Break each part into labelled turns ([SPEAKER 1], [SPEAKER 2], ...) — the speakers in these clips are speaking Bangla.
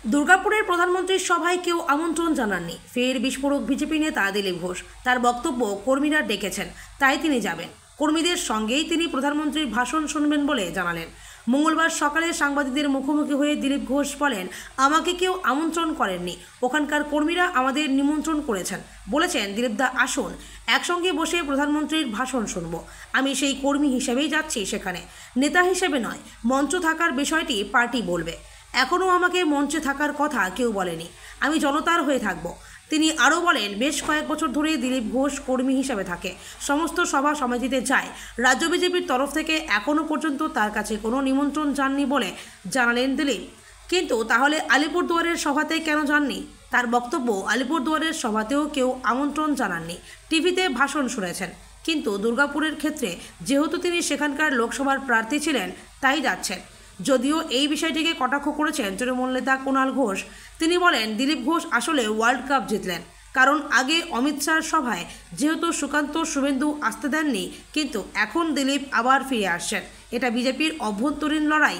[SPEAKER 1] দুর্গাপুরের প্রধানমন্ত্রীর সভায় কেউ আমন্ত্রণ জানাননি, ফের বিস্ফোরক বিজেপি নেতা দিলীপ ঘোষ। তার বক্তব্য, কর্মীরা ডেকেছেন তাই তিনি যাবেন, কর্মীদের সঙ্গেই তিনি প্রধানমন্ত্রীর ভাষণ শুনবেন বলে জানালেন। মঙ্গলবার সকালে সাংবাদিকদের মুখোমুখি হয়ে দিলীপ ঘোষ বলেন, আমাকে কেউ আমন্ত্রণ করেননি, ওখানকার কর্মীরা আমাদের নিমন্ত্রণ করেছেন। বলেছেন, দিলীপদা আসুন, একসঙ্গে বসে প্রধানমন্ত্রীর ভাষণ শুনব। আমি সেই কর্মী হিসেবেই যাচ্ছি সেখানে, নেতা হিসেবে নয়। মঞ্চ থাকার বিষয়টি পার্টি বলবে। এখনও আমাকে মঞ্চে থাকার কথা কেউ বলেনি, আমি জনতার হয়ে থাকব। তিনি আরও বলেন, বেশ কয়েক বছর ধরে দিলীপ ঘোষ কর্মী হিসাবে থাকে, সমস্ত সভা সমিতিতে যায়। রাজ্য বিজেপির তরফ থেকে এখনও পর্যন্ত তার কাছে কোনো নিমন্ত্রণ যাননি বলে জানালেন দিলীপ। কিন্তু তাহলে আলিপুরদুয়ারের সভাতে কেন যাননি? তার বক্তব্য, আলিপুরদুয়ারের সভাতেও কেউ আমন্ত্রণ জানাননি, টিভিতে ভাষণ শুনেছেন। কিন্তু দুর্গাপুরের ক্ষেত্রে যেহেতু তিনি সেখানকার লোকসভার প্রার্থী ছিলেন, তাই যাচ্ছেন। যদিও এই বিষয়টিকে কটাক্ষ করেছেন তৃণমূল নেতা কুণাল ঘোষ। তিনি বলেন, দিলীপ ঘোষ আসলে ওয়ার্ল্ড কাপ জিতলেন, কারণ আগে অমিত শাহর সভায় যেহেতু সুকান্ত শুভেন্দু আসতে দেননি, কিন্তু এখন দিলীপ আবার ফিরে আসছেন। এটা বিজেপির অভ্যন্তরীণ লড়াই।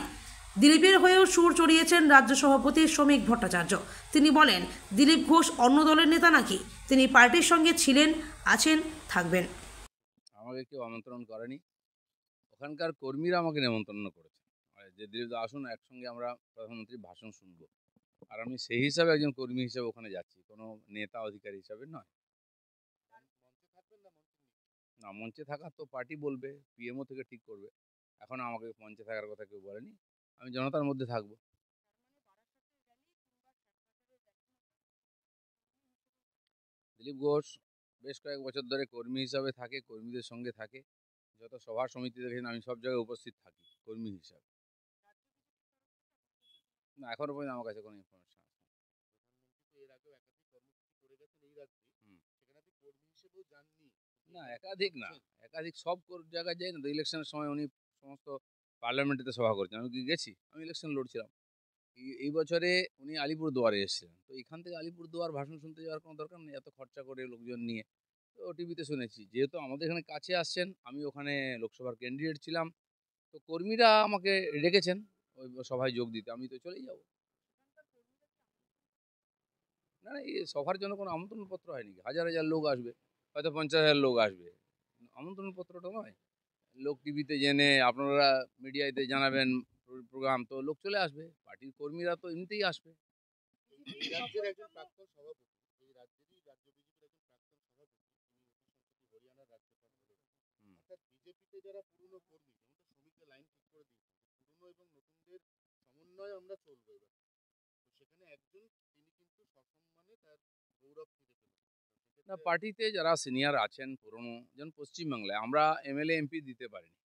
[SPEAKER 1] দিলীপের হয়েও সুর চড়িয়েছেন রাজ্য সভাপতি শ্রমিক ভট্টাচার্য। তিনি বলেন, দিলীপ ঘোষ অন্য দলের নেতা নাকি? তিনি পার্টির সঙ্গে ছিলেন, আছেন, থাকবেন।
[SPEAKER 2] আমাকে কেউ আমন্ত্রণ করেনি, ওখানকার কর্মীরা আমাকে নেমন্তন্ন করেছে যে দিলীপ আসুন, একসঙ্গে আমরা প্রধানমন্ত্রীর ভাষণ শুনবো। আর আমি সেই হিসাবে একজন কর্মী হিসেবে ওখানে যাচ্ছি, কোনো নেতা অধিকারী হিসাবে নয়। না, মঞ্চে থাকা তো পার্টি বলবে, পিএমও থেকে ঠিক করবে। এখন আমাকে মঞ্চে থাকার কথা কেউ বলেনি, আমি জনতার মধ্যে থাকবো। দিলীপ ঘোষ বেশ কয়েক বছর ধরে কর্মী হিসাবে থাকে, কর্মীদের সঙ্গে থাকে। যত সভা সমিতি দেখেন আমি সব জায়গায় উপস্থিত থাকি কর্মী হিসাবে। না, এখনো পর্যন্ত আমার কাছে কোনো ইনফরমেশন আছে না। একাধিক না, একাধিক সব জায়গায় যাই না তো। ইলেকশনের সময় উনি সমস্ত পার্লামেন্টেতে সভা করছেন, আমি কি গেছি? আমি ইলেকশন লড়ছিলাম। এই বছরে উনি আলিপুরদুয়ারে এসেছিলেন, তো এখান থেকে আলিপুরদুয়ার ভাষণ শুনতে যাওয়ার কোনো দরকার নেই, এত খরচা করে লোকজন নিয়ে। তো টিভিতে শুনেছি, যেহেতু আমাদের এখানে কাছে আসছেন, আমি ওখানে লোকসভার ক্যান্ডিডেট ছিলাম, তো কর্মীরা আমাকে রেখেছেন ওই সভায় যোগ দিতে, আমি তো চলেই যাব। না না, এই সভার জন্য কোনো আমন্ত্রণপত্র হয়নি, হাজার হাজার লোক আসবে, হয়তো 50,000 লোক আসবে, আমন্ত্রণপত্রটা নয়। লোক টিভিতে জেনে আপনারা মিডিয়াতে জানাবেন প্রোগ্রাম, তো লোক চলে আসবে, পার্টির কর্মীরা তো এমনিতেই আসবে। না, পার্টিতে যারা সিনিয়র আছেন পুরনো, যেমন পশ্চিমবাংলায় আমরা এমএলএ এমপি দিতে পারিনি।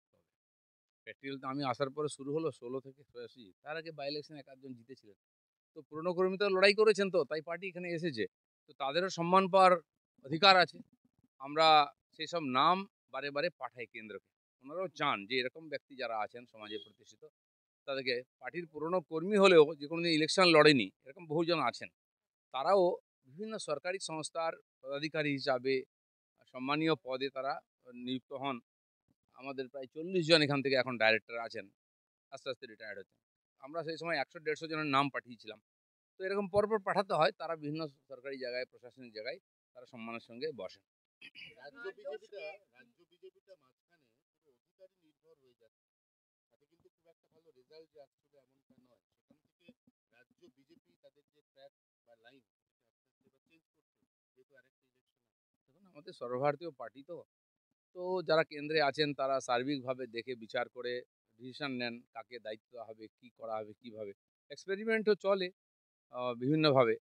[SPEAKER 2] প্র্যাকটিক্যাল তো আমি আসার পরে শুরু হলো 16 থেকে 86, তার আগে বাই ইলেকশন এক আধজন জিতেছিলেন। তো পুরনো কর্মী তো লড়াই করেছেন, তো তাই পার্টি এখানে এসেছে, তো তাদেরও সম্মান পাওয়ার অধিকার আছে। আমরা সেই সব নাম বারে বারে পাঠাই কেন্দ্রকে। ওনারাও চান যে এরকম ব্যক্তি যারা আছেন সমাজে প্রতিষ্ঠিত, তাদেরকে, পার্টির পুরনো কর্মী হলেও যে কোনোদিন ইলেকশন লড়েনি এরকম বহুজন আছেন, তারাও বিভিন্ন সরকারি সংস্থার পদাধিকারী হিসাবে সম্মানীয় পদে তারা নিযুক্ত হন। আমাদের প্রায় 40 জন এখান থেকে এখন ডাইরেক্টর আছেন, আস্তে আস্তে রিটায়ার্ড হচ্ছেন। আমরা সেই সময় 100-150 জনের নাম পাঠিয়েছিলাম। তো এরকম পরপর পাঠাতে হয়, তারা বিভিন্ন সরকারি জায়গায়, প্রশাসনিক জায়গায় তারা সম্মানের সঙ্গে বসেন। দেখুন, আমাদের সর্বভারতীয় পার্টি তো, তো যারা কেন্দ্রে আছেন তারা সার্বিকভাবে দেখে বিচার করে ডিসিশন নেন কাকে দায়িত্ব হবে, কি করা হবে, কিভাবে। এক্সপেরিমেন্টও চলে বিভিন্নভাবে।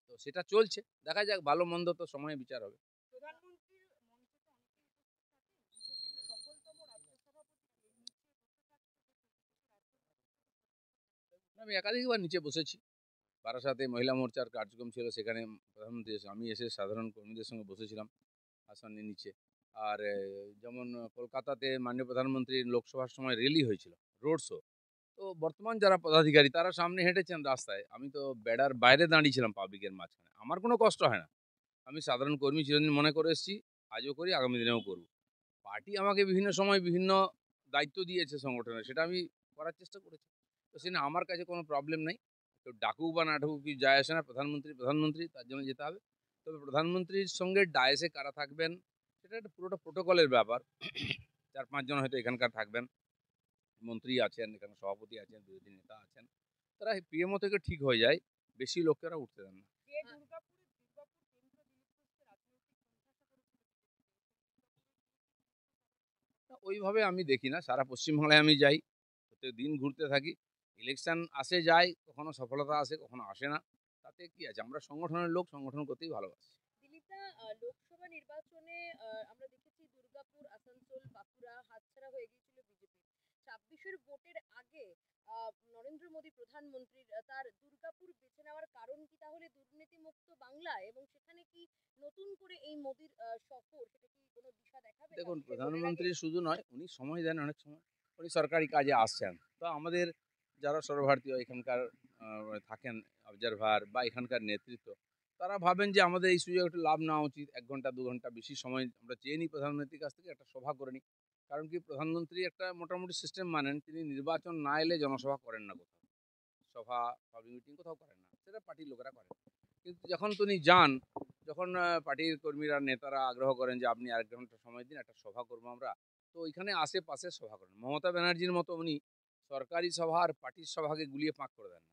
[SPEAKER 2] তো সেটা চলছে, দেখা যাক, ভালো মন্দ তো সময়ে বিচার হবে। আমি একাধিকবার নিচে বসেছি, বারাসাতে মহিলা মোর্চার কার্যক্রম ছিল, সেখানে প্রধানমন্ত্রী এসে, আমি এসে সাধারণ কর্মীদের সঙ্গে বসেছিলাম আসনের নিচে। আর যেমন কলকাতাতে মাননীয় প্রধানমন্ত্রীর লোকসভার সময় র্যালি হয়েছিল, রোড শো, তো বর্তমান যারা পদাধিকারী তারা সামনে হেঁটেছেন রাস্তায়, আমি তো বেড়ার বাইরে দাঁড়িয়েছিলাম পাবলিকের মাঝখানে। আমার কোনো কষ্ট হয় না, আমি সাধারণ কর্মী চিরদিন মনে করে এসেছি, আজও করি, আগামী দিনেও করব। পার্টি আমাকে বিভিন্ন সময় বিভিন্ন দায়িত্ব দিয়েছে সংগঠনের, সেটা আমি করার চেষ্টা করেছি। তো সেটা আমার কাছে কোনো প্রবলেম নেই, কেউ ডাকুক বা না ডাকুক কি যায় আসে না, প্রধানমন্ত্রী তার জন্য যেতে হবে। তবে প্রধানমন্ত্রীর সঙ্গে ডায়াসে কারা থাকবেন সেটা একটা পুরোটা প্রোটোকলের ব্যাপার। 4-5 জন হয়তো এখানকার থাকবেন, মন্ত্রী আছেন, এখানে সভাপতি আছেন, বিরোধী নেতা আছেন, তারা পিএমও থেকে ঠিক হয়ে যায়, বেশি লোকেরা উঠতে দেন না। না, ওইভাবে আমি দেখি না, সারা পশ্চিমবাংলায় আমি যাই, প্রত্যেক দিন ঘুরতে থাকি। ইলেকশন আসে যায়, কখনো সফলতা আসে কখনো আসে না, তাতে কি আছে, আমরা সংগঠনের লোক, সংগঠন করতেই ভালোবাসি।
[SPEAKER 3] দিলীপদা, লোকসভা নির্বাচনে আমরা দেখেছি দুর্গাপুর, আসানসোল, বাঁকুড়া হাতছাড়া হয়ে গিয়েছিল বিজেপির। 26-এর ভোটের আগে নরেন্দ্র মোদী প্রধানমন্ত্রীর তার দুর্গাপুর বেছে নেওয়ার কারণ কি তাহলে দুর্নীতিমুক্ত বাংলা, এবং সেখানে কি নতুন করে এই মোদীর সফর সেটা কি কোনো দিশা দেখাবে?
[SPEAKER 2] দেখুন,
[SPEAKER 3] 26-এর ভোটের
[SPEAKER 2] প্রধানমন্ত্রী
[SPEAKER 3] আগে
[SPEAKER 2] শুধু নয়, উনি সময় দেন অনেক সময়, উনি সরকারি কাজে আসছেন, তো আমাদের যারা সর্বভারতীয় এখানকার থাকেন অবজারভার বা এখানকার নেতৃত্ব, তারা ভাবেন যে আমাদের এই সুযোগ একটু লাভ নেওয়া উচিত, 1 ঘন্টা 2 ঘন্টা বেশি সময় আমরা চেয়ে নিই প্রধানমন্ত্রীর কাছ থেকে, একটা সভা করে নিই। কারণ কি, প্রধানমন্ত্রী একটা মোটামুটি সিস্টেম মানেন, তিনি নির্বাচন না এলে জনসভা করেন না কোথাও, সভা পাবলিক মিটিং কোথাও করেন না, সেটা পার্টির লোকেরা করেন। কিন্তু যখন তিনি যান, যখন পার্টির কর্মীরা নেতারা আগ্রহ করেন যে আপনি 1 ঘন্টা সময় দিন, একটা সভা করবো আমরা, তো ওইখানে আশেপাশে সভা করেন। মমতা ব্যানার্জির মতো উনি সরকারি সভা আর পার্টির সভাকে গুলিয়ে ফাঁক করে দেন না।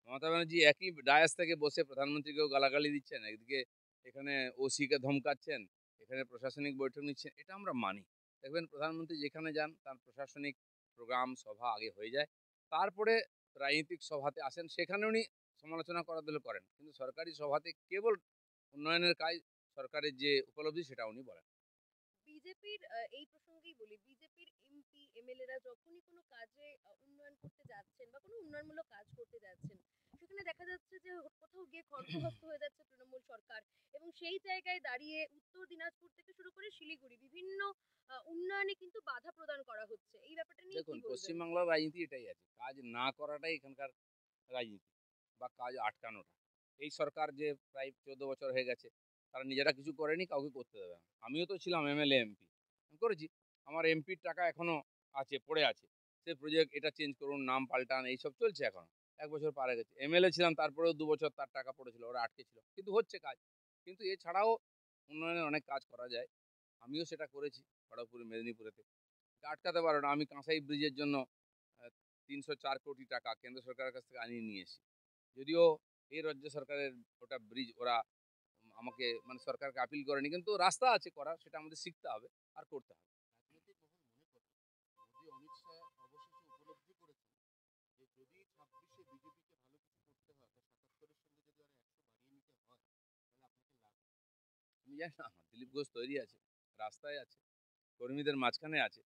[SPEAKER 2] মমতা ব্যানার্জি একই ডায়াস থেকে বসে প্রধানমন্ত্রীকেও গালাগালি দিচ্ছেন, একদিকে এখানে ওসিকে ধমকাচ্ছেন, এখানে প্রশাসনিক বৈঠক নিচ্ছেন, এটা আমরা মানি। দেখবেন প্রধানমন্ত্রী যেখানে যান তার প্রশাসনিক প্রোগ্রাম সভা আগে হয়ে যায়, তারপরে রাজনৈতিক সভাতে আসেন, সেখানে উনি সমালোচনা করার দিলে করেন, কিন্তু সরকারি সভাতে কেবল উন্নয়নের কাজ, সরকারের যে উপলব্ধি সেটা উনি বলেন।
[SPEAKER 3] বিজেপির এই প্রসঙ্গেই বলি, বিজেপির এমপি এমএলএরা যখনই কোনো কাজে উন্নয়ন করতে যাচ্ছেন বা কোনো উন্নয়নমূলক কাজ করতে যাচ্ছেন, সেখানে দেখা যাচ্ছে যে কোথাও গিয়ে খর্গহস্ত হয়ে যাচ্ছে তৃণমূল সরকার, এবং সেই জায়গায় দাঁড়িয়ে উত্তর দিনাজপুর থেকে শুরু করে শিলিগুড়ি বিভিন্ন উন্নয়নে কিন্তু বাধা প্রদান করা হচ্ছে। এই ব্যাপারটা নিয়ে
[SPEAKER 2] দেখুন,
[SPEAKER 3] কি বলবেন?
[SPEAKER 2] পশ্চিমবাংলার রাজনীতি এটাই আছে, কাজ না করাটাই এখানকার রাজনীতি, বা কাজ আটকানোটা। এই সরকার যে প্রায় 14 বছর হয়ে গেছে, তারা নিজেরা কিছু করেনি, কাউকে করতে দেবে না। আমিও তো ছিলাম এমএলএ এমপি, আমি করেছি, আমার এমপির টাকা এখনো আছে, পড়ে আছে, সে প্রজেক্ট এটা চেঞ্জ করুন, নাম পাল্টান, এইসব চলছে এখনো। 1 বছর পার হয়ে গেছে, এমএলএ ছিলাম, তারপরেও 2 বছর তার টাকা পড়েছিল, ওরা আটকে ছিল, কিন্তু হচ্ছে কাজ। কিন্তু এছাড়াও উন্নয়নের অনেক কাজ করা যায়, আমিও সেটা করেছি খড়গপুর মেদিনীপুরেতে। আটকাতে পারো না, আমি কাঁসাই ব্রিজের জন্য 304 কোটি টাকা কেন্দ্র সরকারের কাছ থেকে আনিয়ে নিয়ে এসেছি, যদিও এই রাজ্য সরকারের ওটা ব্রিজ ওরা আমাকে মানে সরকারকে আপিল করেনি, কিন্তু রাস্তা আছে করার, সেটা আমাদের শিখতে হবে আর করতে হবে।
[SPEAKER 4] রাজনৈতিক মহল মনে করে মোদী অমিত শাহ অবশেষে উপলব্ধি করেছেন যে যদি 26-এ বিজেপিকে ভালো কিছু করতে হয় বা 77-এর সঙ্গে যদি আরো 100 বাড়িয়ে নিতে হয়, তাহলে আপনাকে লাগবে।
[SPEAKER 2] আমি জানি না, দিলীপ ঘোষ তৈরি আছে, রাস্তায় আছে, কর্মীদের মাঝখানে আছে,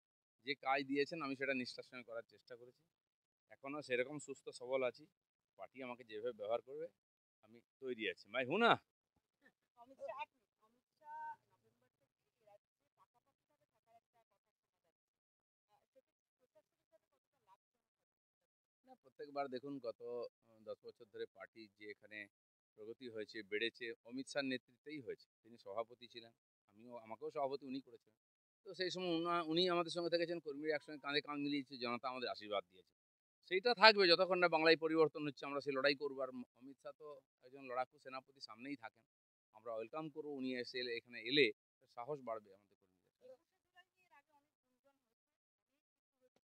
[SPEAKER 2] যে কাজ দিয়েছেন আমি সেটা নিষ্ঠার সঙ্গে করার চেষ্টা করেছি, এখনও সেরকম সুস্থ সবল আছি, পার্টি আমাকে যেভাবে ব্যবহার করবে আমি তৈরি আছি, মাই হুঁ না।
[SPEAKER 3] অমিত শাহ, এক মিনিট, অমিত শাহ নভেম্বর থেকে এ রাজ্যে পাকাপাকিভাবে থাকার একটা কথা শোনা যাচ্ছে। সেটা কি প্রশাসনিকভাবে কতটা লাভজনক হবে?
[SPEAKER 2] না, প্রত্যেকবার দেখুন, গত 10 বছর ধরে পার্টি যে এখানে প্রগতি হয়েছে, বেড়েছে, অমিত শাহর নেতৃত্বেই হয়েছে। তিনি সভাপতি ছিলেন, আমাকেও সভাপতি উনি করেছেন। তো সেই সময় উনি আমাদের সঙ্গে থেকেছেন, কর্মীরা একসঙ্গে কাঁধে কাঁধ মিলিয়েছে, জনতা আমাদের আশীর্বাদ দিয়েছে। সেইটা থাকবে যতক্ষণ না বাংলায় পরিবর্তন হচ্ছে, আমরা সেই লড়াই করবো। আর অমিত শাহ তো একজন লড়াকু সেনাপতি, সামনেই থাকেন, আমরা ওয়েলকাম করবো, উনি এখানে এলে সাহস বাড়বে আমাদের কর্মীদের।
[SPEAKER 3] 21শে জুলাই নিয়ে এর আগে অনেক গুঞ্জন হয়েছে, অনেক কিছু হয়েছে,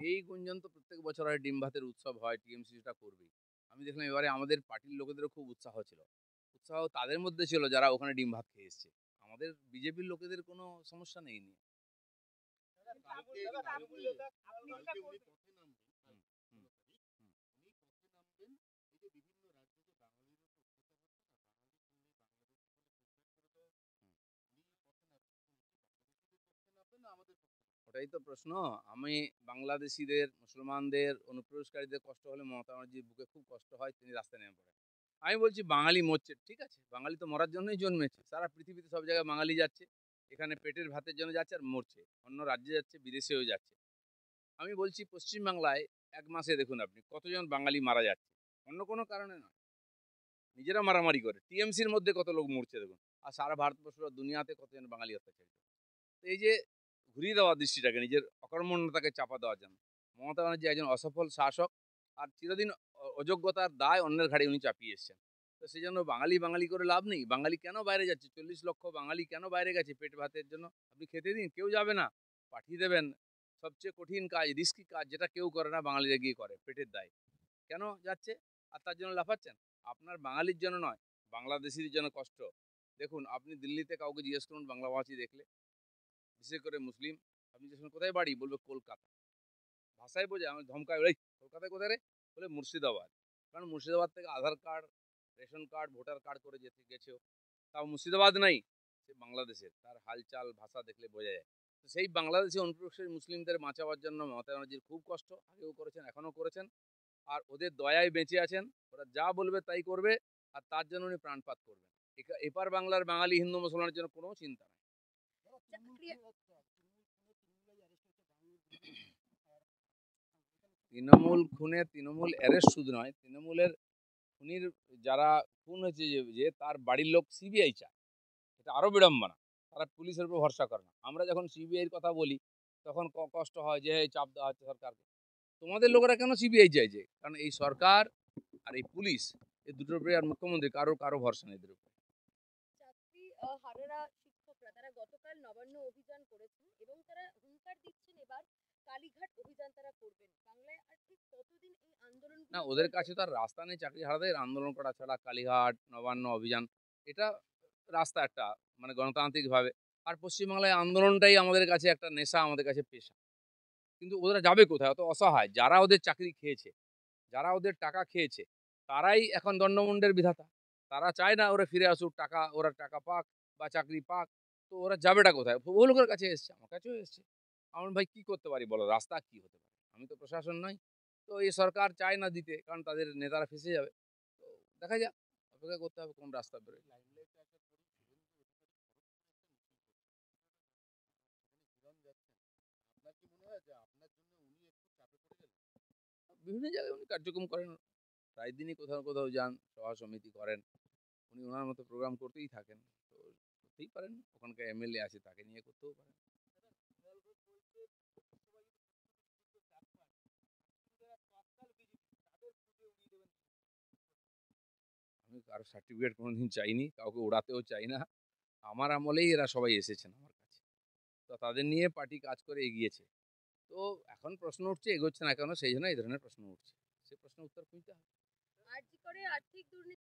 [SPEAKER 2] এই গুঞ্জন তো প্রত্যেক বছর হয়, ডিম ভাতের উৎসব হয়, টিএমসি সেটা করবেই। আমি দেখলাম এবারে আমাদের পার্টির লোকেদেরও খুব উৎসাহ ছিল, উৎসাহ তাদের মধ্যে ছিল যারা ওখানে ডিম ভাত খেয়ে এসছে, আমাদের বিজেপির লোকেদের কোনো সমস্যা নেই নিয়ে।
[SPEAKER 4] কালকে উনি পথে নামবেন, কাল
[SPEAKER 2] হুম, হুম,
[SPEAKER 4] 16 তারিখ
[SPEAKER 2] হুম।
[SPEAKER 4] উনি পথে নামবেন। এই যে বিভিন্ন রাজ্যে যে বাঙালির উপর অত্যাচার হচ্ছে না, বাঙালি শুনলেই বাংলাদেশ বলে ফুটফাট করে, তো উনি কি বাংলাদেশিদের পক্ষে নামবেন না আমাদের পক্ষে?
[SPEAKER 2] ওটাই তো প্রশ্ন। আমি বাংলাদেশিদের, মুসলমানদের, অনুপ্রবেশকারীদের কষ্ট হলে মমতা ব্যানার্জির বুকে খুব কষ্ট হয়, তিনি রাস্তায় নেমে পড়েন। আমি বলছি বাঙালি মরছে, ঠিক আছে, বাঙালি তো মরার জন্যই জন্মেছে, সারা পৃথিবীতে সব জায়গায় বাঙালি যাচ্ছে, এখানে পেটের ভাতের জন্য যাচ্ছে আর মরছে, অন্য রাজ্যে যাচ্ছে, বিদেশেও যাচ্ছে। আমি বলছি পশ্চিমবাংলায় 1 মাসে দেখুন আপনি কতজন বাঙালি মারা যাচ্ছে, অন্য কোনো কারণে নয়, নিজেরা মারামারি করে, টিএমসির মধ্যে কত লোক মরছে দেখুন, আর সারা ভারতবর্ষ বা দুনিয়াতে কতজন বাঙালি অত্যাচারিত। তো এই যে ঘুরিয়ে দেওয়া দৃষ্টিটাকে, নিজের অকর্মণ্যতাকে চাপা দেওয়ার জন্য, মমতা ব্যানার্জি একজন অসফল শাসক, আর চিরদিন অযোগ্যতার দায় অন্যের ঘাড়ে উনি চাপিয়ে এসছেন। তো সেই জন্য বাঙালি বাঙালি করে লাভ নেই। বাঙালি কেন বাইরে যাচ্ছে? 40 লক্ষ বাঙালি কেন বাইরে গেছে পেট ভাতের জন্য? আপনি খেতে দিন, কেউ যাবে না, পাঠিয়ে দেবেন। সবচেয়ে কঠিন কাজ, রিস্কি কাজ, যেটা কেউ করে না, বাঙালিরা গিয়ে করে পেটের দায়। কেন যাচ্ছে? আর তার জন্য লাফাচ্ছেন? আপনার বাঙালির জন্য নয়, বাংলাদেশির জন্য কষ্ট। দেখুন, আপনি দিল্লিতে কাউকে জিজ্ঞেস করুন বাংলাভাষী দেখলে, বিশেষ করে মুসলিম, আপনি যখন কোথায় বাড়ি বলবে কলকাতা, ভাষায় বোঝে, আমি ধমকায়, ওই কলকাতায় কোথায় রে? বলে মুর্শিদাবাদ। কারণ মুর্শিদাবাদ থেকে Aadhaar card, ration card, voter card করে গেছেও, তাও মুর্শিদাবাদ নাই, সে বাংলাদেশের। তার হালচাল ভাষা দেখলে বোঝা যায়। তো সেই বাংলাদেশি অনুপ্রবেশের মুসলিমদের বাঁচাবার জন্য মমতা ব্যানার্জির খুব কষ্ট, আগেও করেছেন, এখনও করেছেন। আর ওদের দয়ায় বেঁচে আছেন। ওরা যা বলবে তাই করবে, আর তার জন্য উনি প্রাণপাত করবেন। এপার বাংলার বাঙালি হিন্দু মুসলমানের জন্য কোনো চিন্তা নেই। তৃণমূল খুনে তৃণমূল অ্যারেস্ট শুধু নয়, তৃণমূলের খুনির যারা খুন হয়েছে, যে তার বাড়ির লোক সিবিআই চায়, এটা আরও বিড়ম্বনা। তারা পুলিশের উপর ভরসা করে না। আমরা যখন সিবিআইয়ের কথা বলি তখন কষ্ট হয় যে এই চাপ দেওয়া হচ্ছে সরকারকে। তোমাদের লোকেরা কেন সিবিআই চাইছে? কারণ এই সরকার আর এই পুলিশ, এই দুটোর উপরে, আর মুখ্যমন্ত্রী, কারো ভরসা নেই এদের উপরে।
[SPEAKER 3] চাকরি হারারা শিক্ষকরা তারা গতকাল নবান্ন অভিযান করেছেন এবং তারা হুঙ্কার দিচ্ছেন এবার কালীঘাট অভিযান তারা করবেন। বাংলায় আর ঠিক কতদিন এই আন্দোলন?
[SPEAKER 2] না, ওদের কাছে তো আর রাস্তা নেই চাকরি হারাদের, আন্দোলন করা ছাড়া। কালীঘাট, নবান্ন অভিযান, এটা রাস্তা একটা, মানে গণতান্ত্রিকভাবে। আর পশ্চিমবাংলায় আন্দোলনটাই আমাদের কাছে একটা নেশা, আমাদের কাছে পেশা। কিন্তু ওরা যাবে কোথায়? অত অসহায় যারা ওদের চাকরি খেয়েছে, যারা ওদের টাকা খেয়েছে, তারাই এখন দণ্ডমুণ্ডের বিধাতা। তারা চায় না ওরা ফিরে আসুক, ওরা টাকা পাক বা চাকরি পাক। তো ওরা যাবেটা কোথায়? বহু লোকের কাছে এসছে, আমার কাছেও এসছে। আমার ভাই কি করতে পারি বলো, রাস্তা কি হতে পারে? আমি তো প্রশাসন নই। তো এই সরকার চায় না দিতে, কারণ তাদের নেতারা ফেঁসে যাবে। তো দেখা যাক, অপেক্ষা করতে হবে কোন রাস্তা বেরোয়।
[SPEAKER 4] আপনার কি মনে হয় যে আপনার জন্য উনি একটু চাপে পড়ে গেলেন?
[SPEAKER 2] বিভিন্ন জায়গায় উনি কার্যক্রম করেন, প্রায় দিনই কোথাও কোথাও যান, সভা সমিতি করেন। উনি ওনার মতো প্রোগ্রাম করতেই থাকেন। তো করতেই পারেন, ওখানকার এমএলএ আছে, তাকে নিয়ে করতেও পারেন। আমি কারো সার্টিফিকেট কোনোদিন চাইনি, কাউকে ওড়াতেও চাই না। আমার আমলেই এরা সবাই এসেছেন আমার কাছে। তো তাদের নিয়ে পার্টি কাজ করে এগিয়েছে। তো এখন প্রশ্ন উঠছে এগোচ্ছে না কেন, সেই জন্য এই ধরনের প্রশ্ন উঠছে। সে প্রশ্নের উত্তর খুঁজতে হবে।
[SPEAKER 3] আরজি করে আর্থিক দুর্নীতি